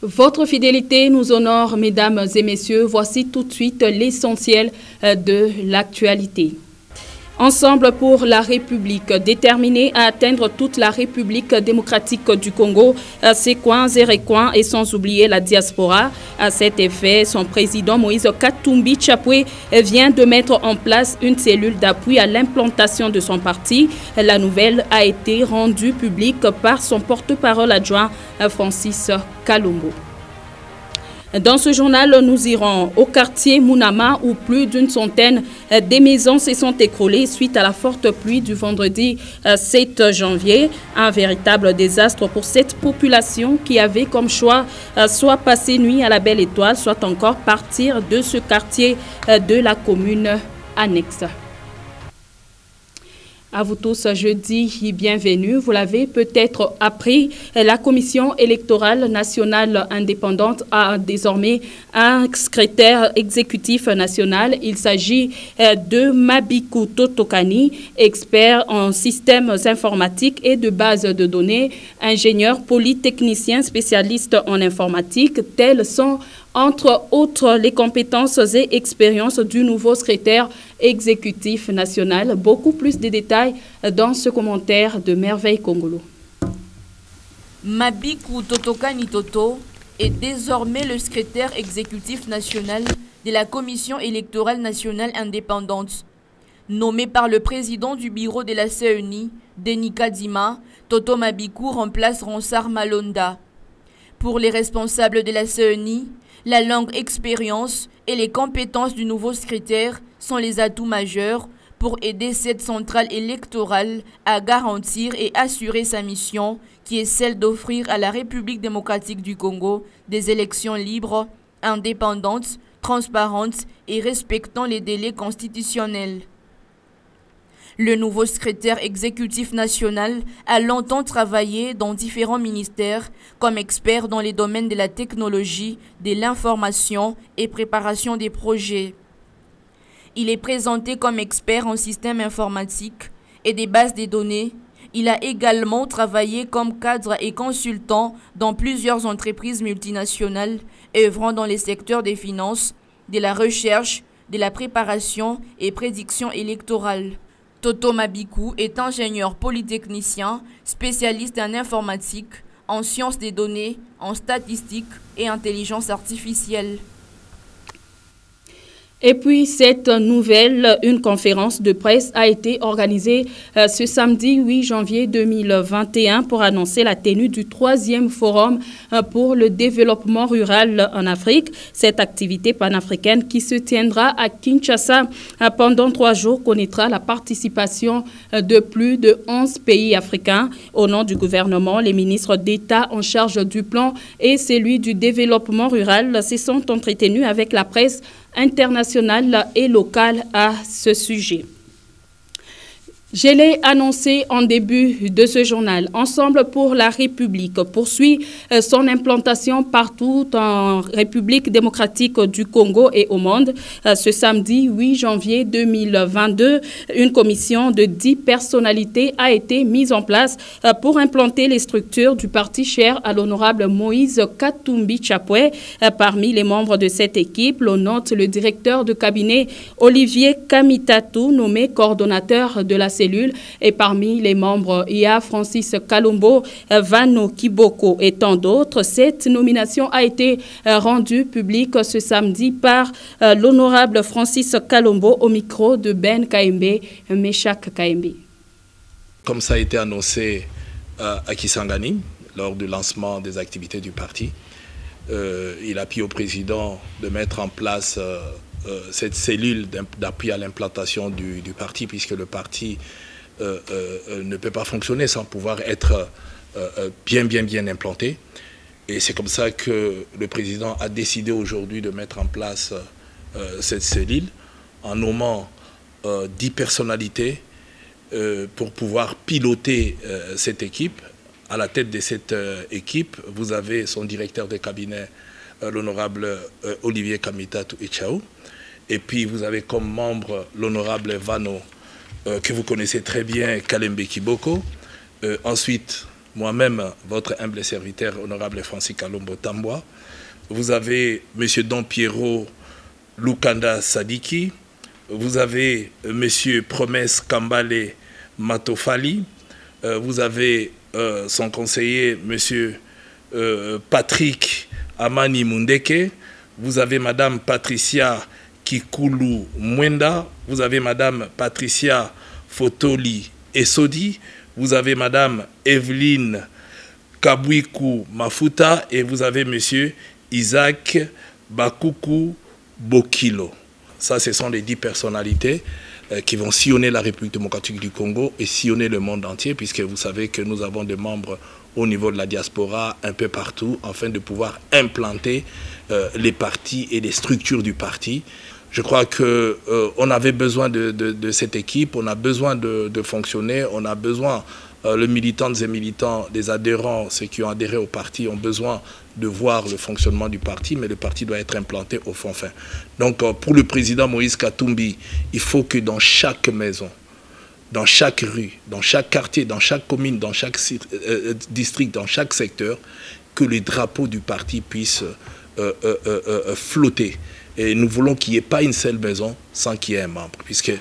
Votre fidélité nous honore, mesdames et messieurs. Voici tout de suite l'essentiel de l'actualité. Ensemble pour la République, déterminé à atteindre toute la République démocratique du Congo, ses coins et recoins et sans oublier la diaspora. À cet effet, son président Moïse Katumbi Chapwe vient de mettre en place une cellule d'appui à l'implantation de son parti. La nouvelle a été rendue publique par son porte-parole adjoint Francis Kalombo. Dans ce journal, nous irons au quartier Mounama où plus d'une centaine des maisons se sont écroulées suite à la forte pluie du vendredi 7 janvier. Un véritable désastre pour cette population qui avait comme choix soit passer nuit à la Belle Étoile, soit encore partir de ce quartier de la commune annexe. À vous tous, je dis bienvenue. Vous l'avez peut-être appris, la Commission électorale nationale indépendante a désormais un secrétaire exécutif national. Il s'agit de Mabikou Totokani, expert en systèmes informatiques et de bases de données, ingénieur polytechnicien spécialiste en informatique. Tels sont entre autres les compétences et expériences du nouveau secrétaire exécutif national. Beaucoup plus de détails dans ce commentaire de Merveille Congolo. Mabikou Totokani Toto est désormais le secrétaire exécutif national de la Commission électorale nationale indépendante. Nommé par le président du bureau de la CENI, Denis Kadima, Toto Mabikou remplace Ronsard Malonda. Pour les responsables de la CENI, la longue expérience et les compétences du nouveau secrétaire sont les atouts majeurs pour aider cette centrale électorale à garantir et assurer sa mission, qui est celle d'offrir à la République démocratique du Congo des élections libres, indépendantes, transparentes et respectant les délais constitutionnels. Le nouveau secrétaire exécutif national a longtemps travaillé dans différents ministères comme expert dans les domaines de la technologie, de l'information et préparation des projets. Il est présenté comme expert en systèmes informatiques et des bases de données. Il a également travaillé comme cadre et consultant dans plusieurs entreprises multinationales œuvrant dans les secteurs des finances, de la recherche, de la préparation et prédiction électorale. Toto Mabikou est ingénieur polytechnicien, spécialiste en informatique, en sciences des données, en statistique et intelligence artificielle. Et puis, cette nouvelle, une conférence de presse a été organisée ce samedi 8 janvier 2021 pour annoncer la tenue du 3e forum pour le développement rural en Afrique. Cette activité panafricaine qui se tiendra à Kinshasa pendant 3 jours connaîtra la participation de plus de 11 pays africains. Au nom du gouvernement, les ministres d'État en charge du plan et celui du développement rural se sont entretenus avec la presse internationale et locale à ce sujet. Je l'ai annoncé en début de ce journal. Ensemble pour la République poursuit son implantation partout en République démocratique du Congo et au monde. Ce samedi 8 janvier 2022, une commission de 10 personnalités a été mise en place pour implanter les structures du parti cher à l'honorable Moïse Katumbi Chapwe. Parmi les membres de cette équipe, l'on note le directeur de cabinet Olivier Kamitatu, nommé coordonnateur de la cellule, et parmi les membres, il y a Francis Kalombo, Vano Kiboko et tant d'autres. Cette nomination a été rendue publique ce samedi par l'honorable Francis Kalombo au micro de Ben Kaembe, Meshak Kaembe. Comme ça a été annoncé à Kisangani lors du lancement des activités du parti, il a pris au président de mettre en place cette cellule d'appui à l'implantation du parti, puisque le parti ne peut pas fonctionner sans pouvoir être bien implanté. Et c'est comme ça que le président a décidé aujourd'hui de mettre en place cette cellule en nommant 10 personnalités pour pouvoir piloter cette équipe. À la tête de cette équipe, vous avez son directeur de cabinet, l'honorable Olivier Kamitatu Echao. Et puis vous avez comme membre l'honorable Vano, que vous connaissez très bien, Kalembe Kiboko. Ensuite, moi-même, votre humble serviteur, honorable Francis Kalombo Tambwa. Vous avez M. Don Piero Lukanda Sadiki. Vous avez M. Promesse Kambale Matofali. Vous avez son conseiller, M. Patrick Amani Mundeke. Vous avez Mme Patricia Kikulu Mwenda. Vous avez Mme Patricia Fotoli Esodi. Vous avez Mme Evelyne Kabwiku Mafuta. Et vous avez M. Isaac Bakuku Bokilo. Ça, ce sont les 10 personnalités qui vont sillonner la République démocratique du Congo et sillonner le monde entier, puisque vous savez que nous avons des membres au niveau de la diaspora, un peu partout, afin de pouvoir implanter les partis et les structures du parti. Je crois qu'on avait besoin de cette équipe, on a besoin de fonctionner, on a besoin, les militantes et militants, les adhérents, ceux qui ont adhéré au parti, ont besoin de voir le fonctionnement du parti, mais le parti doit être implanté au fond fin. Donc pour le président Moïse Katumbi, il faut que dans chaque maison, dans chaque rue, dans chaque quartier, dans chaque commune, dans chaque district, dans chaque secteur, que les drapeaux du parti puissent flotter. Et nous voulons qu'il n'y ait pas une seule maison sans qu'il y ait un membre, puisque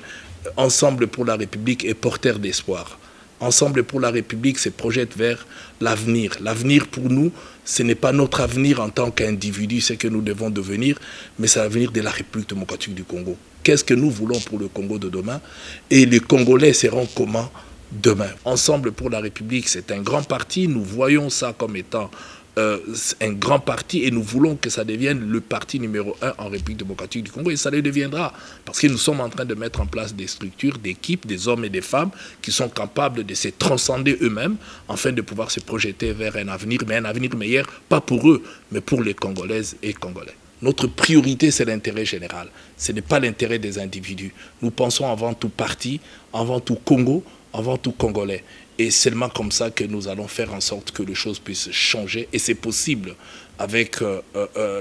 Ensemble pour la République est porteur d'espoir. Ensemble pour la République se projette vers l'avenir. L'avenir pour nous, ce n'est pas notre avenir en tant qu'individu, c'est que nous devons devenir, mais c'est l'avenir de la République démocratique du Congo. Qu'est-ce que nous voulons pour le Congo de demain? Et les Congolais seront comment demain? Ensemble pour la République, c'est un grand parti. Nous voyons ça comme étant un grand parti et nous voulons que ça devienne le parti numéro 1 en République démocratique du Congo, et ça le deviendra parce que nous sommes en train de mettre en place des structures, d'équipes, des hommes et des femmes qui sont capables de se transcender eux-mêmes afin de pouvoir se projeter vers un avenir, mais un avenir meilleur, pas pour eux, mais pour les Congolaises et Congolais. Notre priorité, c'est l'intérêt général. Ce n'est pas l'intérêt des individus. Nous pensons avant tout parti, avant tout Congo, avant tout Congolais. Et seulement comme ça que nous allons faire en sorte que les choses puissent changer. Et c'est possible avec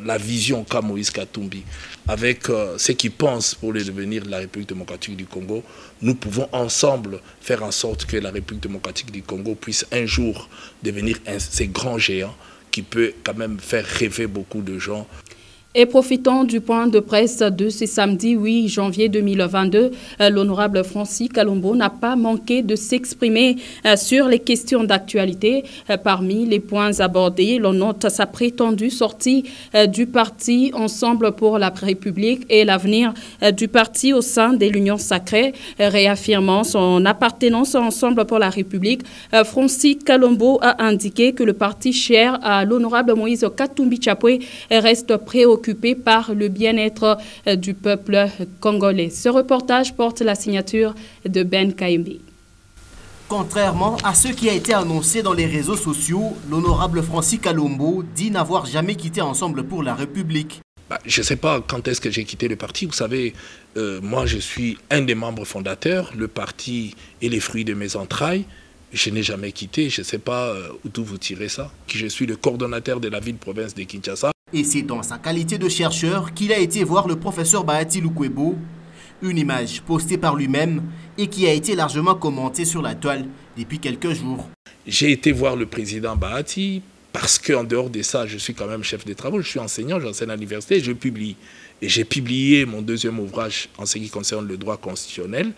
la vision qu'a Moïse Katumbi, avec ceux qui pensent pour le devenir de la République démocratique du Congo. Nous pouvons ensemble faire en sorte que la République démocratique du Congo puisse un jour devenir ces grands géants qui peut quand même faire rêver beaucoup de gens. Et profitant du point de presse de ce samedi 8 janvier 2022, l'honorable Francis Kalombo n'a pas manqué de s'exprimer sur les questions d'actualité. Parmi les points abordés, l'on note sa prétendue sortie du parti Ensemble pour la République et l'avenir du parti au sein de l'Union sacrée. Réaffirmant son appartenance à Ensemble pour la République, Francis Kalombo a indiqué que le parti cher à l'honorable Moïse Katumbi Chapwe reste préoccupé par le bien-être du peuple congolais. Ce reportage porte la signature de Ben Kaimbi. Contrairement à ce qui a été annoncé dans les réseaux sociaux, l'honorable Francis Kalombo dit n'avoir jamais quitté Ensemble pour la République. Je ne sais pas quand est-ce que j'ai quitté le parti. Vous savez, moi je suis un des membres fondateurs. Le parti est les fruits de mes entrailles. Je n'ai jamais quitté. Je ne sais pas d'où vous tirez ça. Je suis le coordonnateur de la ville-province de Kinshasa. Et c'est dans sa qualité de chercheur qu'il a été voir le professeur Bahati Lukwebo, une image postée par lui-même et qui a été largement commentée sur la toile depuis quelques jours. J'ai été voir le président Bahati parce qu'en dehors de ça, je suis quand même chef de travaux, je suis enseignant, j'enseigne à l'université, je publie. Et j'ai publié mon deuxième ouvrage en ce qui concerne le droit constitutionnel.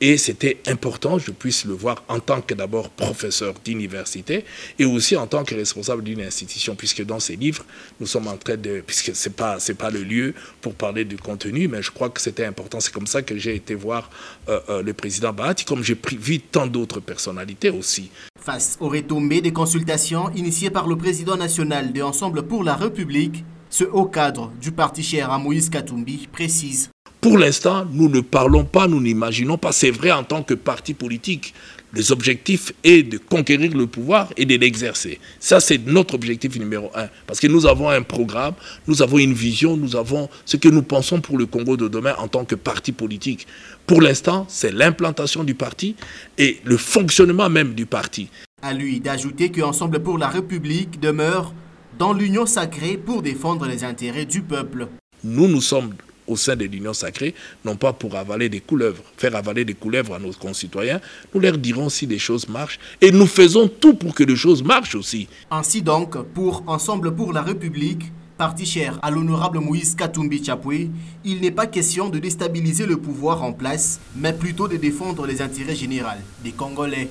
Et c'était important que je puisse le voir en tant que d'abord professeur d'université et aussi en tant que responsable d'une institution, puisque dans ces livres, nous sommes en train de... Puisque ce n'est pas le lieu pour parler du contenu, mais je crois que c'était important. C'est comme ça que j'ai été voir le président Bahati, comme j'ai vu tant d'autres personnalités aussi. Face aux retombées des consultations initiées par le président national de Ensemble pour la République, ce haut cadre du parti cher à Moïse Katumbi précise. Pour l'instant, nous ne parlons pas, nous n'imaginons pas. C'est vrai en tant que parti politique. Les objectifs est de conquérir le pouvoir et de l'exercer. Ça, c'est notre objectif numéro 1. Parce que nous avons un programme, nous avons une vision, nous avons ce que nous pensons pour le Congo de demain en tant que parti politique. Pour l'instant, c'est l'implantation du parti et le fonctionnement même du parti. À lui d'ajouter qu'Ensemble pour la République demeure dans l'union sacrée pour défendre les intérêts du peuple. Nous sommes au sein de l'Union sacrée, non pas pour avaler des couleuvres, faire avaler des couleuvres à nos concitoyens. Nous leur dirons si les choses marchent et nous faisons tout pour que les choses marchent aussi. Ainsi donc, pour Ensemble pour la République, parti cher à l'honorable Moïse Katumbi Chapwe, il n'est pas question de déstabiliser le pouvoir en place, mais plutôt de défendre les intérêts généraux des Congolais.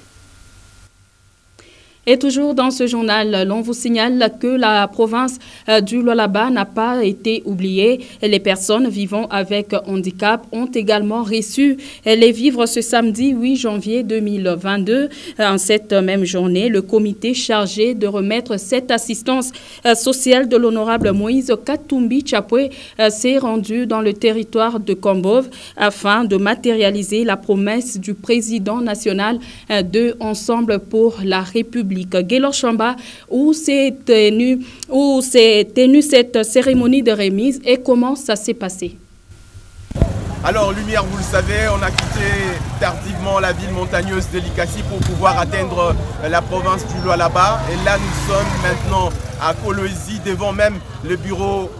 Et toujours dans ce journal, l'on vous signale que la province du Lualaba n'a pas été oubliée. Les personnes vivant avec handicap ont également reçu les vivres ce samedi 8 janvier 2022. En cette même journée, le comité chargé de remettre cette assistance sociale de l'honorable Moïse Katumbi Chapwe s'est rendu dans le territoire de Kombov afin de matérialiser la promesse du président national de Ensemble pour la République. Gaylor Chamba, où s'est tenue cette cérémonie de remise et comment ça s'est passé? Alors, Lumière, vous le savez, on a quitté tardivement la ville montagneuse de Likasi pour pouvoir atteindre la province du Lualaba. Et là, nous sommes maintenant à Kolwezi, devant même le bureau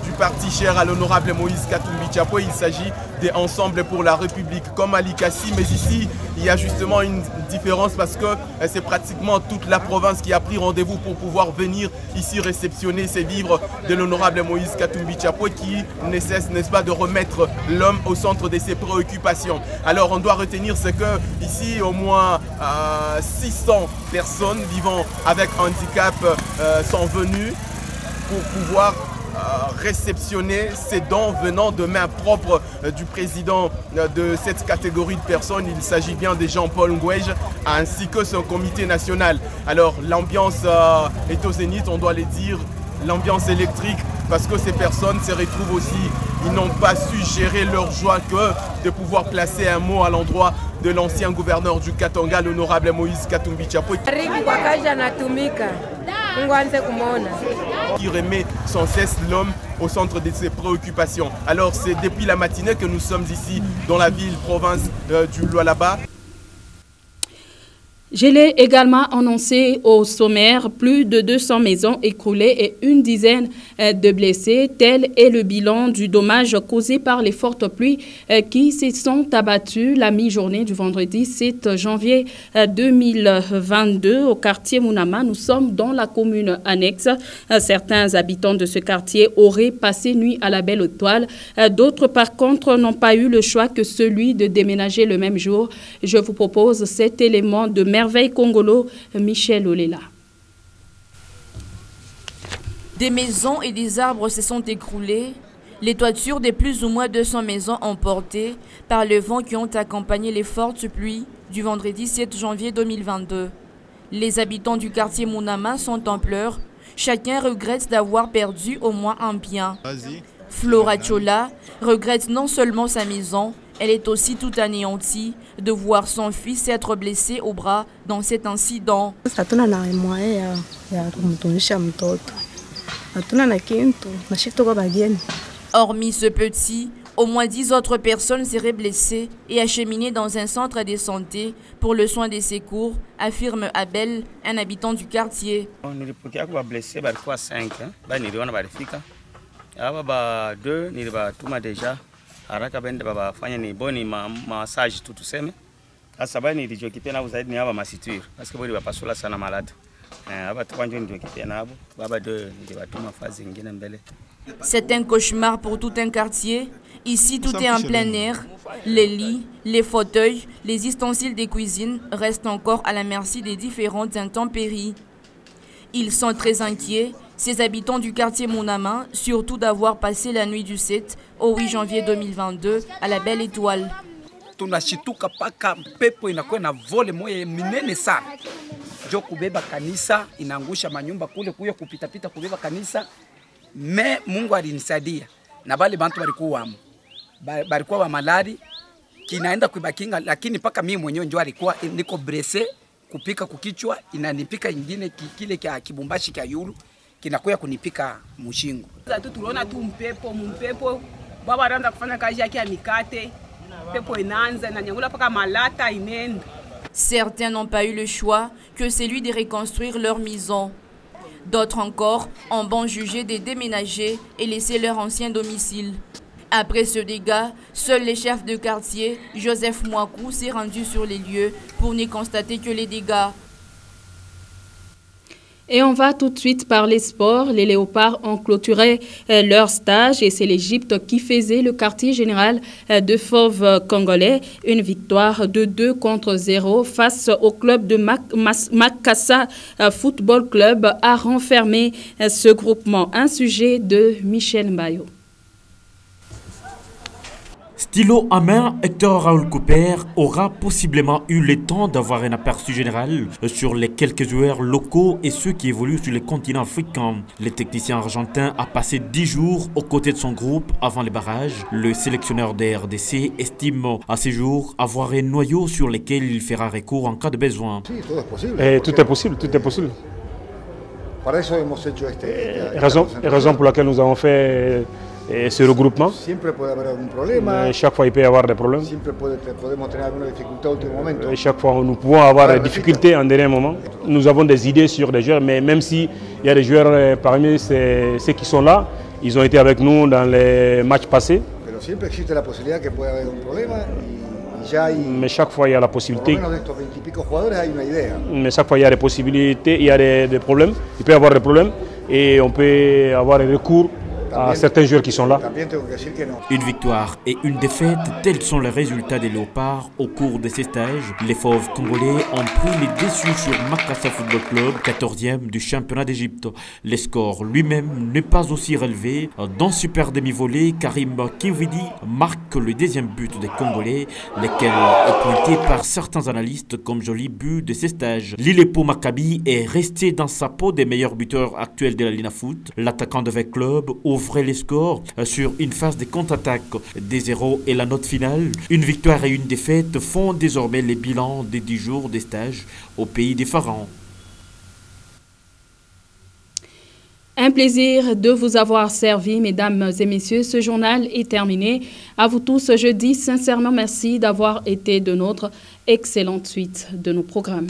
du parti cher à l'honorable Moïse Katumbi Chapwe. Il s'agit des Ensemble pour la République comme à Likasi, mais ici il y a justement une différence parce que c'est pratiquement toute la province qui a pris rendez-vous pour pouvoir venir ici réceptionner ces vivres de l'honorable Moïse Katumbi Chapwe qui ne cesse, n'est-ce pas, de remettre l'homme au centre de ses préoccupations. Alors on doit retenir ce que ici au moins 600 personnes vivant avec handicap sont venues pour pouvoir réceptionner ces dons venant de main propre du président de cette catégorie de personnes. Il s'agit bien de Jean-Paul Ngouège ainsi que son comité national. Alors l'ambiance est au zénith, on doit le dire, l'ambiance électrique parce que ces personnes se retrouvent aussi, ils n'ont pas su gérer leur joie que de pouvoir placer un mot à l'endroit de l'ancien gouverneur du Katanga, l'honorable Moïse Katumbi Chapwe, qui remet sans cesse l'homme au centre de ses préoccupations. Alors c'est depuis la matinée que nous sommes ici dans la ville-province du Lualaba. Je l'ai également annoncé au sommaire, plus de 200 maisons écroulées et une dizaine de blessés. Tel est le bilan du dommage causé par les fortes pluies qui se sont abattues la mi-journée du vendredi 7 janvier 2022 au quartier Mounama. Nous sommes dans la commune annexe. Certains habitants de ce quartier auraient passé nuit à la Belle Étoile. D'autres, par contre, n'ont pas eu le choix que celui de déménager le même jour. Je vous propose cet élément de Merveille Congolo, Michel Olela. Des maisons et des arbres se sont écroulés. Les toitures de plus ou moins 200 maisons emportées par le vent qui ont accompagné les fortes pluies du vendredi 7 janvier 2022. Les habitants du quartier Mounama sont en pleurs. Chacun regrette d'avoir perdu au moins un bien. Flora Chola regrette non seulement sa maison, elle est aussi tout anéantie de voir son fils être blessé au bras dans cet incident. Hormis ce petit, au moins 10 autres personnes seraient blessées et acheminées dans un centre de santé pour le soin des secours, affirme Abel, un habitant du quartier. Haraka bende baba fanya ni boni massage tu tuseme sasa bani nilichokipe nabo zaidi ni hapa masitwiro parce que bodi bapasula sana malade hapa tukanje nilichokipe nabo baba de nilibatuma fazi nyingine mbele. C'est un cauchemar pour tout un quartier. Ici tout est en plein air. Les lits, les fauteuils, les ustensiles de cuisine restent encore à la merci des différentes intempéries. Ils sont très inquiets, ces habitants du quartier Mounama, surtout d'avoir passé la nuit du 7 au 8 janvier 2022 à la Belle Étoile. Tunashituka paka pepo inakuwa na vole moya minene sana. Jo kubeba kanisa inaangusha manyumba kule kuya kupita pita kubeba kanisa. Me Mungu alinisaidia. Na bale bantu balikuwa wa malari kinaenda kubakinga, lakini paka mimi mwenyewe ndio alikuwa niko brese kupika kukichwa, inanipika ingine kile kia kibumbashi kia yulu kinakuya kunipika mushingo. Zato tuliona tu mpepo baba anaanza kufanya kazi yake ya mikate, pepo inaanza na nyangula paka malata inenda. Certains n'ont pas eu le choix que celui de reconstruire leur maison. D'autres encore ont bon jugé de déménager et laisser leur ancien domicile. Après ce dégât, seul le chef de quartier, Joseph Mouakou, s'est rendu sur les lieux pour n'y constater que les dégâts. Et on va tout de suite parler sport. Les Léopards ont clôturé leur stage et c'est l'Égypte qui faisait le quartier général de Fauve congolais. Une victoire de 2-0 face au club de Makassa Football Club a renfermé ce groupement. Un sujet de Michel Mbayo. Stylo à main, Hector Raoul Cooper aura possiblement eu le temps d'avoir un aperçu général sur les quelques joueurs locaux et ceux qui évoluent sur les continents africains. Le technicien argentin a passé 10 jours aux côtés de son groupe avant les barrages. Le sélectionneur des RDC estime à ce jour avoir un noyau sur lequel il fera recours en cas de besoin. Tout est possible. Raison pour laquelle nous avons fait ce regroupement. Chaque fois, il peut y avoir des problèmes. Chaque fois, nous pouvons avoir des difficultés en dernier moment. Nous avons des idées sur des joueurs, mais même s'il y a des joueurs parmi ceux qui sont là, ils ont été avec nous dans les matchs passés. Mais chaque fois, il y a la possibilité. Mais chaque fois, il y a des possibilités, il y a des problèmes. Il peut y avoir des problèmes et on peut avoir un recours à certains joueurs qui sont là. Une victoire et une défaite, tels sont les résultats des Léopards au cours de ces stages. Les Fauves congolais ont pris les déçus sur Makassa Football Club, 14e du championnat d'Égypte. Le score lui-même n'est pas aussi relevé. Dans super demi-volée, Karim Kividi marque le deuxième but des Congolais, lesquels est pointé par certains analystes comme joli but de ces stages. L'ilepo Maccabi est resté dans sa peau des meilleurs buteurs actuels de la Lina Foot. L'attaquant de V Club ouvrait les scores sur une phase de contre-attaque des 0 et la note finale. Une victoire et une défaite font désormais les bilans des 10 jours des stages au pays des Pharaons. Un plaisir de vous avoir servi, mesdames et messieurs. Ce journal est terminé. À vous tous, je dis sincèrement merci d'avoir été de notre excellente suite de nos programmes.